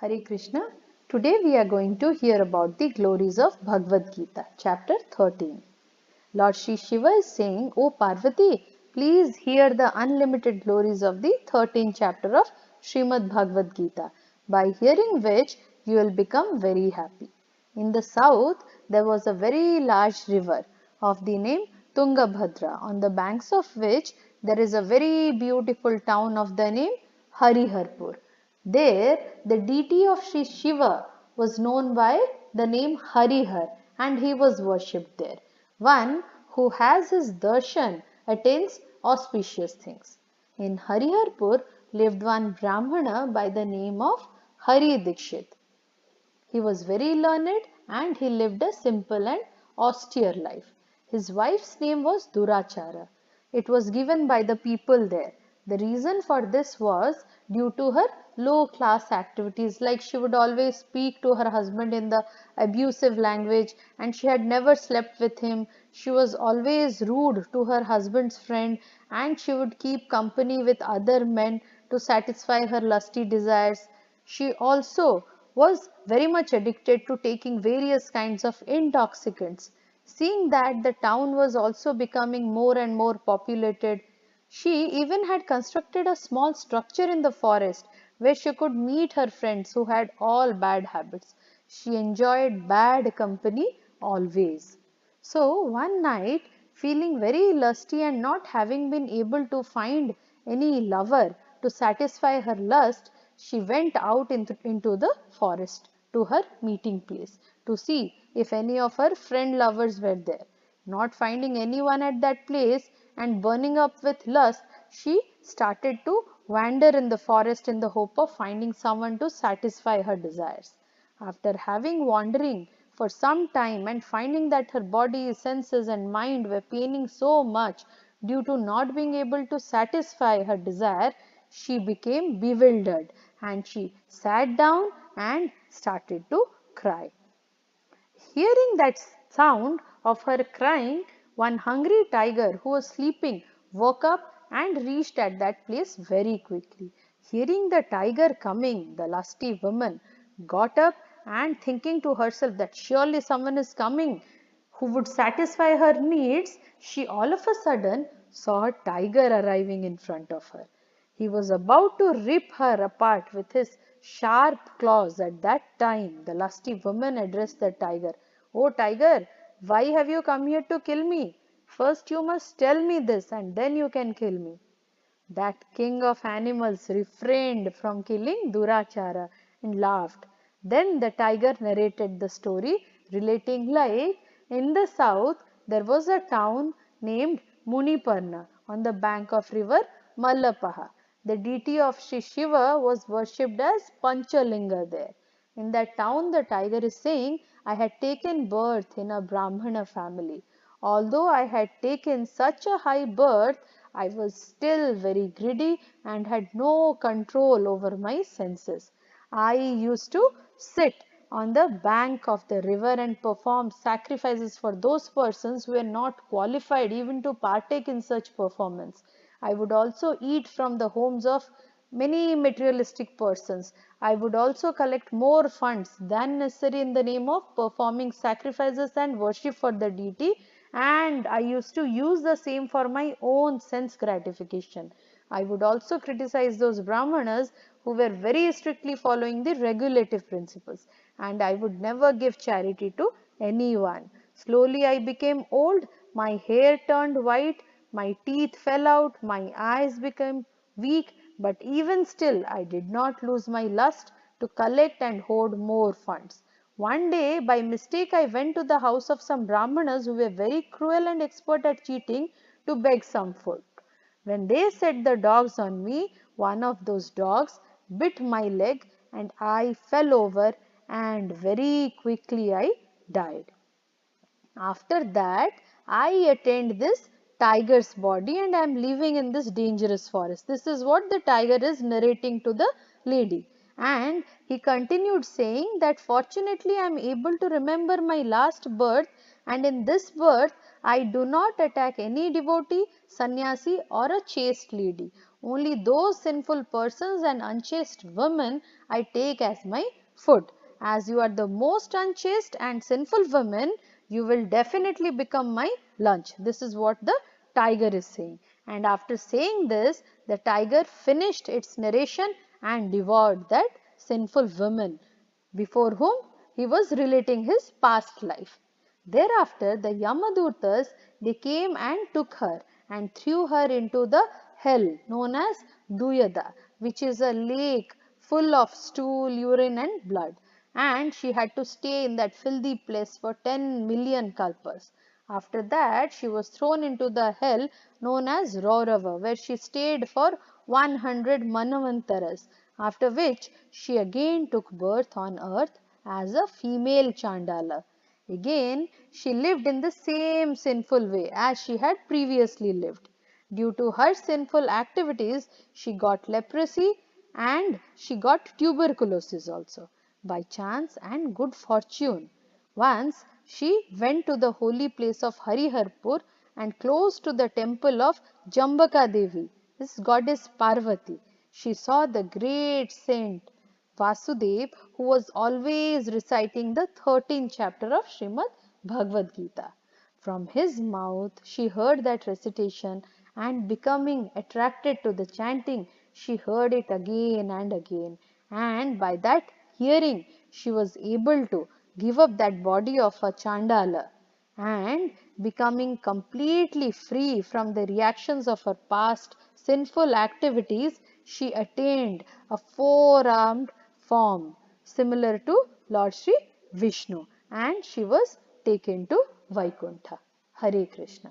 Hare Krishna. Today we are going to hear about the glories of Bhagavad Gita, chapter 13. Lord Shri Shiva is saying, O Parvati, please hear the unlimited glories of the 13th chapter of Srimad Bhagavad Gita, by hearing which you will become very happy. In the south, there was a very large river of the name Tungabhadra, on the banks of which there is a very beautiful town of the name Hariharpur. There, the deity of Sri Shiva was known by the name Harihar, and he was worshipped there. One who has his darshan attains auspicious things. In Hariharpur lived one Brahmana by the name of Hari Dikshit. He was very learned and he lived a simple and austere life. His wife's name was Durachara. It was given by the people there. The reason for this was due to her low class activities, like she would always speak to her husband in the abusive language and she had never slept with him. She was always rude to her husband's friend and she would keep company with other men to satisfy her lusty desires. She also was very much addicted to taking various kinds of intoxicants. Seeing that the town was also becoming more and more populated, she even had constructed a small structure in the forest where she could meet her friends who had all bad habits. She enjoyed bad company always. So one night, feeling very lusty and not having been able to find any lover to satisfy her lust, she went out into the forest to her meeting place to see if any of her friend lovers were there. Not finding anyone at that place and burning up with lust, she started to wander in the forest in the hope of finding someone to satisfy her desires. After having wandering for some time and finding that her body, senses and mind were paining so much due to not being able to satisfy her desire, she became bewildered and she sat down and started to cry. Hearing that sound of her crying, one hungry tiger who was sleeping woke up and reached at that place very quickly. Hearing the tiger coming, the lusty woman got up and thinking to herself that surely someone is coming who would satisfy her needs, she all of a sudden saw a tiger arriving in front of her. He was about to rip her apart with his sharp claws. At that time, the lusty woman addressed the tiger. Oh, tiger, why have you come here to kill me? First, you must tell me this, and then you can kill me. That king of animals refrained from killing Durachara and laughed. Then the tiger narrated the story, relating like in the south there was a town named Muniparna on the bank of river Mallapaha. The deity of Sri Shiva was worshipped as Panchalinga there. In that town, the tiger is saying, I had taken birth in a Brahmana family. Although I had taken such a high birth, I was still very greedy and had no control over my senses. I used to sit on the bank of the river and perform sacrifices for those persons who were not qualified even to partake in such performance. I would also eat from the homes of many materialistic persons. I would also collect more funds than necessary in the name of performing sacrifices and worship for the deity, and I used to use the same for my own sense gratification. I would also criticize those Brahmanas who were very strictly following the regulative principles, and I would never give charity to anyone. Slowly I became old, my hair turned white, my teeth fell out, my eyes became weak, but even still I did not lose my lust to collect and hoard more funds. One day, by mistake, I went to the house of some Brahmanas who were very cruel and expert at cheating to beg some food. When they set the dogs on me, one of those dogs bit my leg and I fell over and very quickly I died. After that, I attained this tiger's body and I am living in this dangerous forest. This is what the tiger is narrating to the lady. And he continued saying that fortunately I am able to remember my last birth, and in this birth I do not attack any devotee, sannyasi or a chaste lady. Only those sinful persons and unchaste women I take as my food. As you are the most unchaste and sinful women, you will definitely become my lunch. This is what the tiger is saying. And after saying this, the tiger finished its narration and devoured that sinful woman before whom he was relating his past life. Thereafter, the Yamadutas, they came and took her and threw her into the hell known as Duyada, which is a lake full of stool, urine and blood. And she had to stay in that filthy place for 10 million kalpas. After that, she was thrown into the hell known as Raurava, where she stayed for 100 Manavantaras, after which she again took birth on earth as a female Chandala. Again, she lived in the same sinful way as she had previously lived. Due to her sinful activities, she got leprosy and she got tuberculosis also. By chance and good fortune, once she went to the holy place of Hariharpur and close to the temple of Jambaka Devi, this goddess Parvati. She saw the great saint Vasudev, who was always reciting the 13th chapter of Srimad Bhagavad Gita. From his mouth she heard that recitation, and becoming attracted to the chanting, she heard it again and again, and by that hearing she was able to give up that body of a Chandala, and becoming completely free from the reactions of her past sinful activities, she attained a four-armed form similar to Lord Sri Vishnu, and she was taken to Vaikuntha. Hare Krishna.